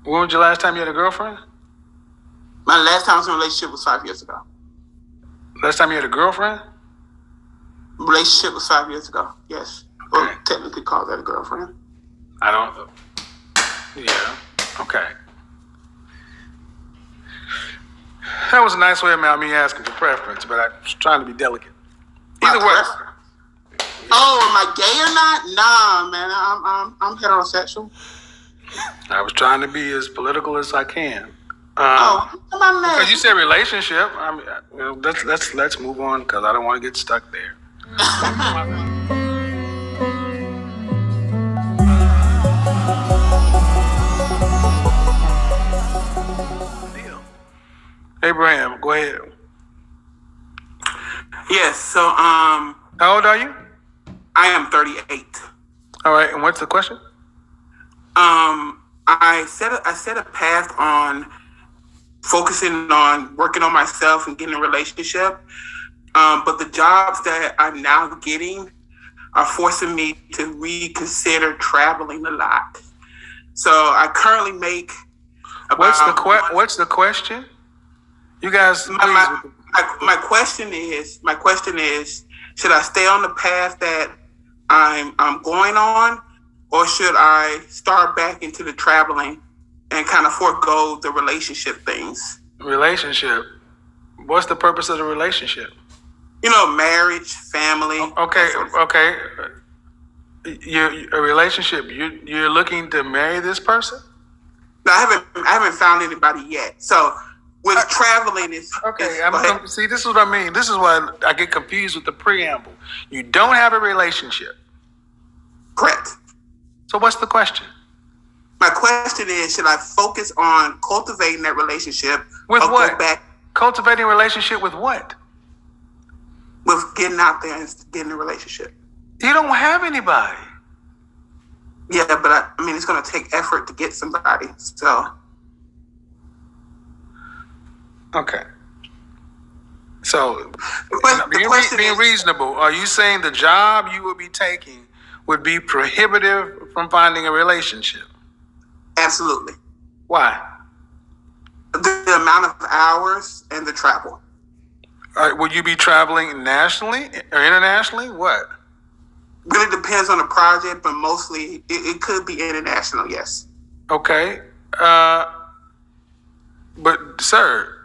When was your last time you had a girlfriend? My last time I was in a relationship was 5 years ago. Last time you had a girlfriend? Relationship was 5 years ago, yes. Okay. Well, technically call that a girlfriend. I don't... Yeah, okay. That was a nice way of me asking for preference, but I was trying to be delicate. Either way. Oh, am I gay or not? Nah, man, I'm heterosexual. I was trying to be as political as I can. Because you said relationship. Let's move on because I don't want to get stuck there. Abraham, go ahead. Yes. So, how old are you? I am 38. All right, and what's the question? I set a path on focusing on working on myself and getting a relationship. But the jobs that I'm now getting are forcing me to reconsider traveling a lot. So I currently make about... What's the question? You guys, my question is, should I stay on the path that I'm going on, or should I start back into the traveling and kind of forego the relationship things? Relationship? What's the purpose of the relationship? Marriage, family. Okay. A relationship. You're looking to marry this person? No, I haven't found anybody yet. So with traveling, it's okay. See, this is what I mean. This is why I get confused with the preamble. You don't have a relationship. Correct. So what's the question? My question is, should I focus on cultivating that relationship with what? Go back? Cultivating a relationship with what? With getting out there and getting a relationship. You don't have anybody. Yeah, but it's going to take effort to get somebody. So. Okay. So, being reasonable, are you saying the job you will be taking would be prohibitive from finding a relationship? Absolutely. Why? The amount of hours and the travel. All right, will you be traveling nationally or internationally? What? Really depends on the project, but mostly it could be international, yes. Okay. But, sir,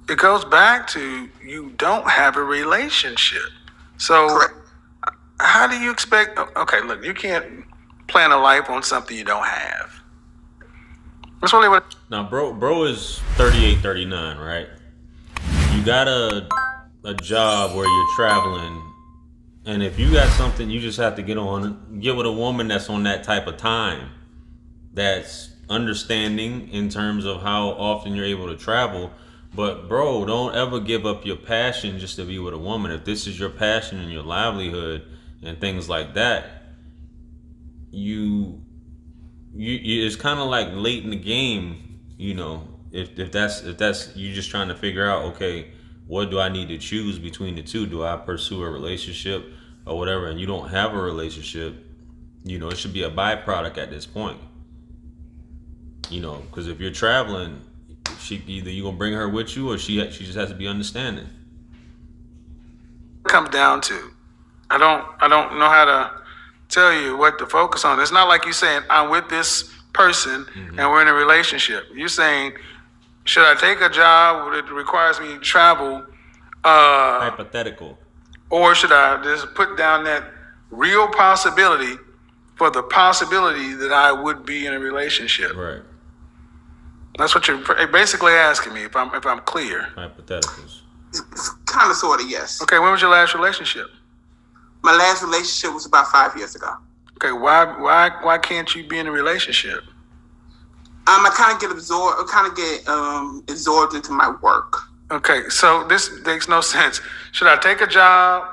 it goes back to you don't have a relationship. So correct. How do you expect... Okay, look, you can't plan a life on something you don't have. That's really what... Now, bro is 38, 39, right? You got a job where you're traveling, and if you got something, you just have to get with a woman that's on that type of time, that's understanding in terms of how often you're able to travel. But bro, don't ever give up your passion just to be with a woman. If this is your passion and your livelihood and things like that, you it's kind of like late in the game, if that's you just trying to figure out, okay, what do I need to choose between the two? Do I pursue a relationship or whatever? And you don't have a relationship, it should be a byproduct at this point. Because if you're traveling, either you're gonna bring her with you, or she just has to be understanding. It comes down to, I don't know how to tell you what to focus on. It's not like you saying I'm with this person and we're in a relationship. You're saying, should I take a job that requires me to travel? Hypothetical. Or should I just put down that real possibility for the possibility that I would be in a relationship? Right. That's what you're basically asking me, if I'm clear. Hypotheticals. It's kind of, sort of, yes. Okay, when was your last relationship? My last relationship was about 5 years ago. Okay, why can't you be in a relationship? I kind of get absorbed into my work. Okay, so this makes no sense. Should I take a job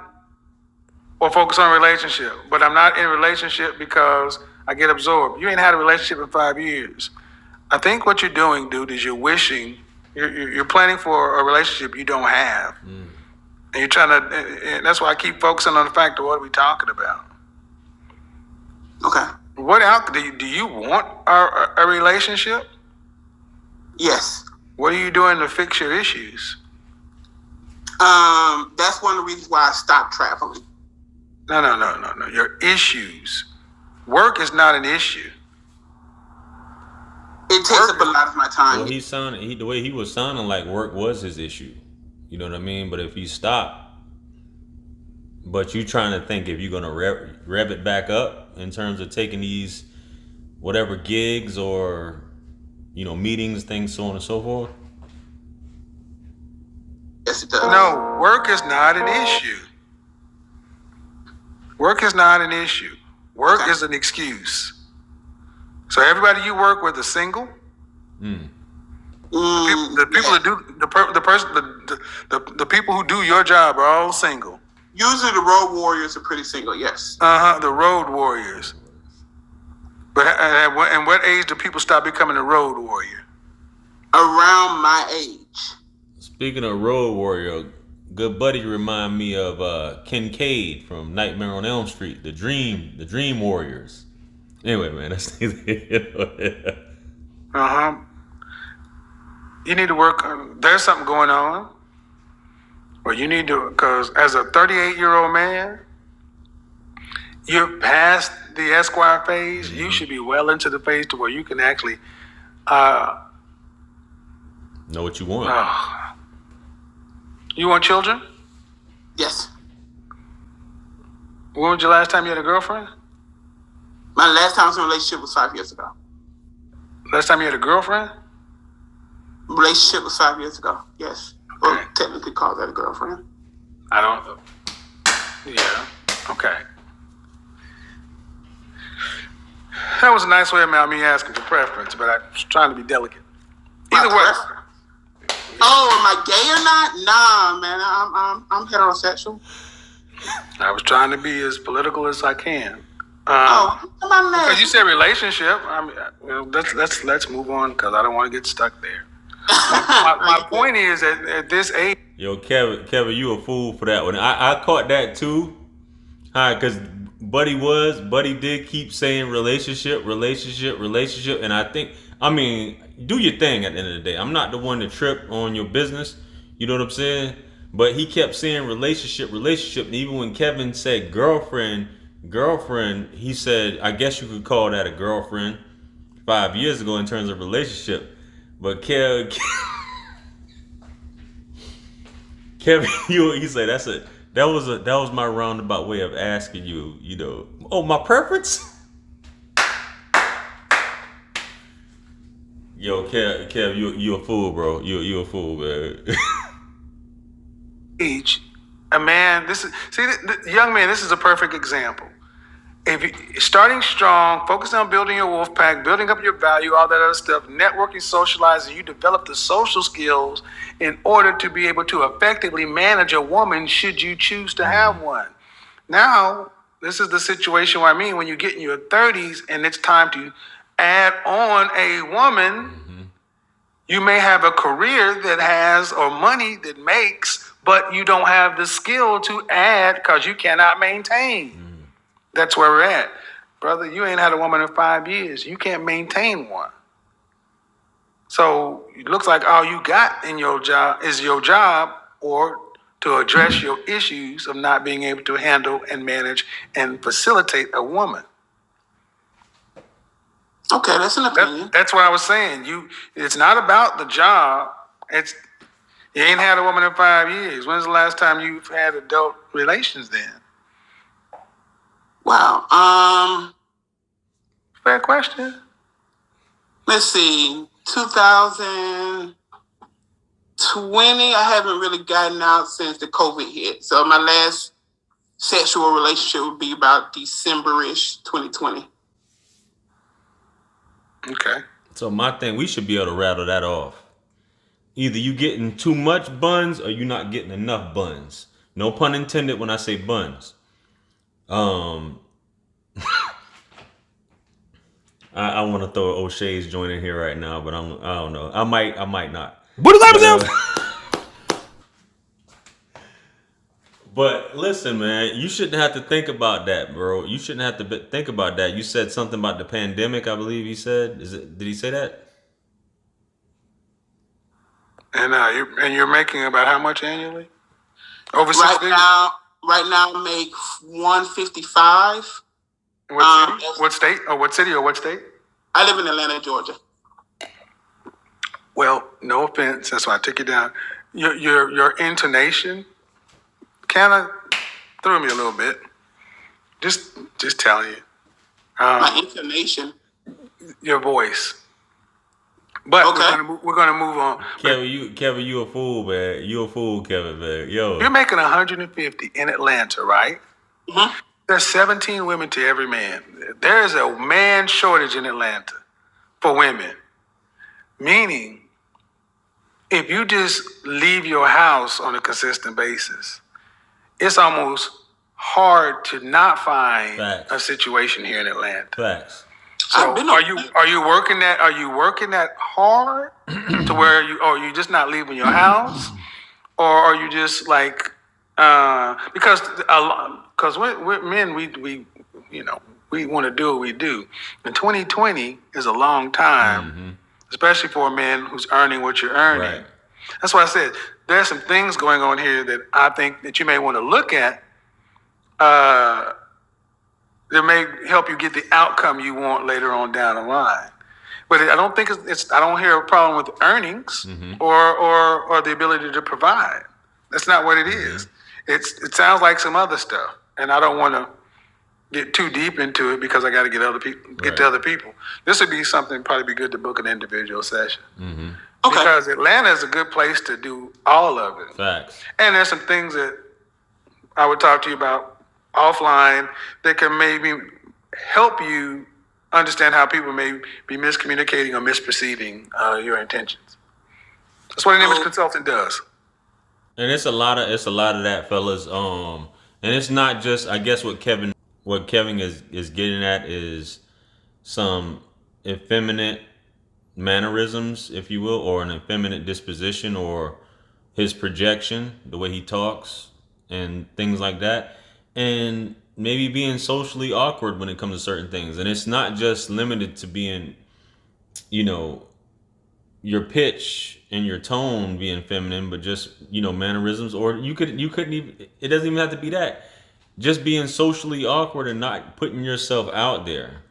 or focus on a relationship? But I'm not in a relationship because I get absorbed. You ain't had a relationship in 5 years. I think what you're doing, dude, is you're planning for a relationship you don't have. And you're trying to, and that's why I keep focusing on the fact of what are we talking about. Okay. What out do you want a relationship? Yes. What are you doing to fix your issues? That's one of the reasons why I stopped traveling. No. Your issues. Work is not an issue. It takes up a lot of my time. Well, the way he was sounding like work was his issue. You know what I mean? But if he stopped, but you trying to think if you're gonna rev it back up in terms of taking these whatever gigs or meetings, things, so on and so forth. Yes, it does. No, work is not an issue. Work is not an issue. Work is an excuse. So everybody you work with is single. The people that do the people who do your job are all single. Usually the road warriors are pretty single. Yes. The road warriors. But at what age do people stop becoming a road warrior? Around my age. Speaking of road warrior, good buddy remind me of Kincaid from Nightmare on Elm Street, the Dream Warriors. Anyway, man, that's You need to work. There's something going on. Or you need to, because as a 38-year-old man, you're past the Esquire phase. You should be well into the phase to where you can actually know what you want. You want children? Yes. When was your last time you had a girlfriend? My last time I was in a relationship was 5 years ago. Last time you had a girlfriend? Relationship was 5 years ago. Yes. Okay. Well, technically call that a girlfriend. I don't. Yeah. Okay. That was a nice way of me asking for preference, but I was trying to be delicate. Either way. Oh, am I gay or not? Nah, man. I'm heterosexual. I was trying to be as political as I can. Because you said relationship. Let's move on because I don't want to get stuck there. My point is at this age. Yo, Kevin, you a fool for that one. I caught that too. Because Buddy did keep saying relationship, and I mean, do your thing at the end of the day. I'm not the one to trip on your business. You know what I'm saying? But he kept saying relationship, and even when Kevin said girlfriend, he said, I guess you could call that a girlfriend 5 years ago in terms of relationship. But Kevin, he said that was my roundabout way of asking you, my preference? Yo, Kev, you a fool, bro. You a fool, man. A man, young man, this is a perfect example. If you starting strong, focus on building your wolf pack, building up your value, all that other stuff, networking, socializing, you develop the social skills in order to be able to effectively manage a woman should you choose to have one. Now, this is the situation where when you get in your 30s and it's time to add on a woman, you may have a career that has or money that makes, but you don't have the skill to add because you cannot maintain. That's where we're at. Brother, you ain't had a woman in 5 years. You can't maintain one. So it looks like all you got in your job is your job or to address your issues of not being able to handle and manage and facilitate a woman. Okay, that's an opinion. That's what I was saying. It's not about the job. You ain't had a woman in 5 years. When's the last time you've had adult relations then? Wow. Fair question. Let's see. 2020, I haven't really gotten out since the COVID hit. So my last sexual relationship would be about December-ish 2020. Okay. So my thing, we should be able to rattle that off. Either you getting too much buns or you not getting enough buns. No pun intended when I say buns. I want to throw O'Shea's joint in here right now, but I don't know. I might not. What is happening? But listen, man, you shouldn't have to think about that, bro. You shouldn't have to think about that. You said something about the pandemic, I believe he said. Did he say that? And you're making about how much annually? Over six Right figures. now, I make 155. What city? What state? Or what city? Or what state? I live in Atlanta, Georgia. Well, no offense. That's why I took you down. Your intonation kind of threw me a little bit. Just telling you. My intonation. Your voice. But Okay. we're gonna move on. Kevin, you a fool, man. You a fool, Kevin, man. Yo. You're making 150 in Atlanta, right? Mm-hmm. There's 17 women to every man. There is a man shortage in Atlanta for women. Meaning, if you just leave your house on a consistent basis, it's almost hard to not find Facts. a situation here in Atlanta. Facts. So are you working that hard to where you just not leaving your house, or are you just like because we're men, we want to do what we do, and 2020 is a long time, especially for a man who's earning what you're earning. Right. That's why I said there's some things going on here that I think that you may want to look at. That may help you get the outcome you want later on down the line. But I don't think I don't hear a problem with earnings or the ability to provide. That's not what it is. It sounds like some other stuff, and I don't want to get too deep into it because I got to get to other people. This would be something probably be good to book an individual session. Okay. Because Atlanta is a good place to do all of it. Facts. And there's some things that I would talk to you about offline that can maybe help you understand how people may be miscommunicating or misperceiving your intentions. That's what an image consultant does. And it's a lot of that, fellas. And it's not just, I guess what Kevin is getting at is some effeminate mannerisms, if you will, or an effeminate disposition, or his projection, the way he talks and things like that. And maybe being socially awkward when it comes to certain things. And it's not just limited to being, your pitch and your tone being feminine, but just, mannerisms. Or you couldn't even, it doesn't even have to be that. Just being socially awkward and not putting yourself out there.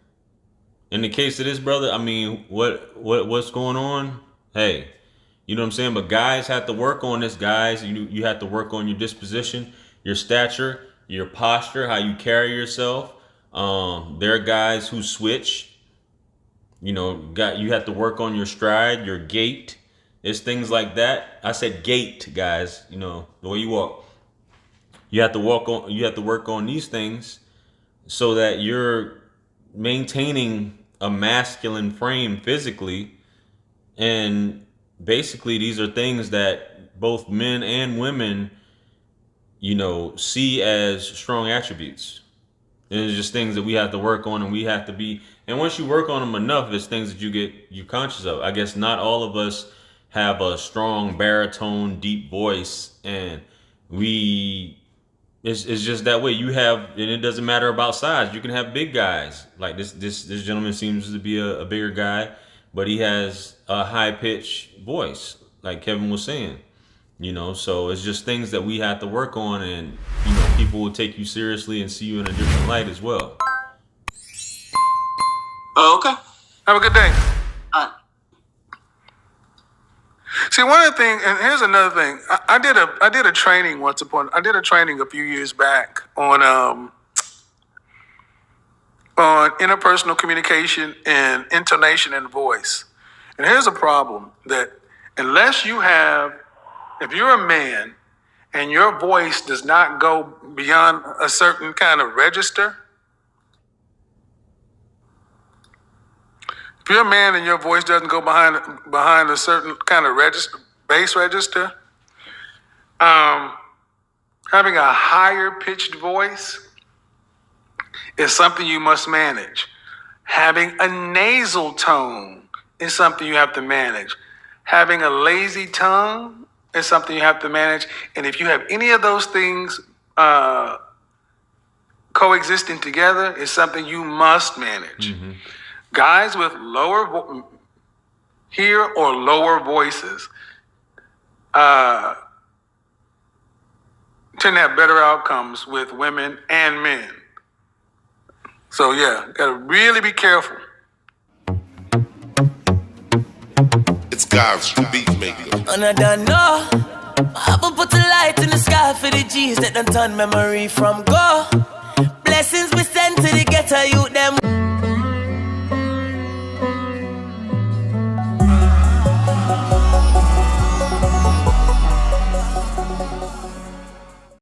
In the case of this brother, I mean, what's going on? Hey, you know what I'm saying? But guys have to work on this, guys. You have to work on your disposition, your stature, your posture, how you carry yourself. There are guys who switch. You have to work on your stride, your gait. It's things like that. I said gait, guys. The way you walk. You have to work on these things so that you're maintaining a masculine frame physically. And basically, these are things that both men and women see as strong attributes. And it's just things that we have to work on, and we have to be. And once you work on them enough, it's things that you conscious of. I guess not all of us have a strong baritone, deep voice, and it's just that way. You have, and it doesn't matter about size. You can have big guys. Like this gentleman seems to be a bigger guy, but he has a high pitched voice, like Kevin was saying. So it's just things that we have to work on, and people will take you seriously and see you in a different light as well. Oh, okay. Have a good day. All right. See, one of the things, and here's another thing. I did a training a few years back on interpersonal communication and intonation and voice. And here's a problem that if you're a man and your voice does not go beyond a certain kind of register, if you're a man and your voice doesn't go behind a certain kind of bass register, having a higher pitched voice is something you must manage. Having a nasal tone is something you have to manage. Having a lazy tongue is something you have to manage. And if you have any of those things coexisting together is something you must manage. Guys with lower voices tend to have better outcomes with women and men. So yeah, gotta really be careful. It's God's beat maker. And I don't know. I will put a light in the sky for the G's that done turn memory from go. Blessings we send to the ghetto youth them.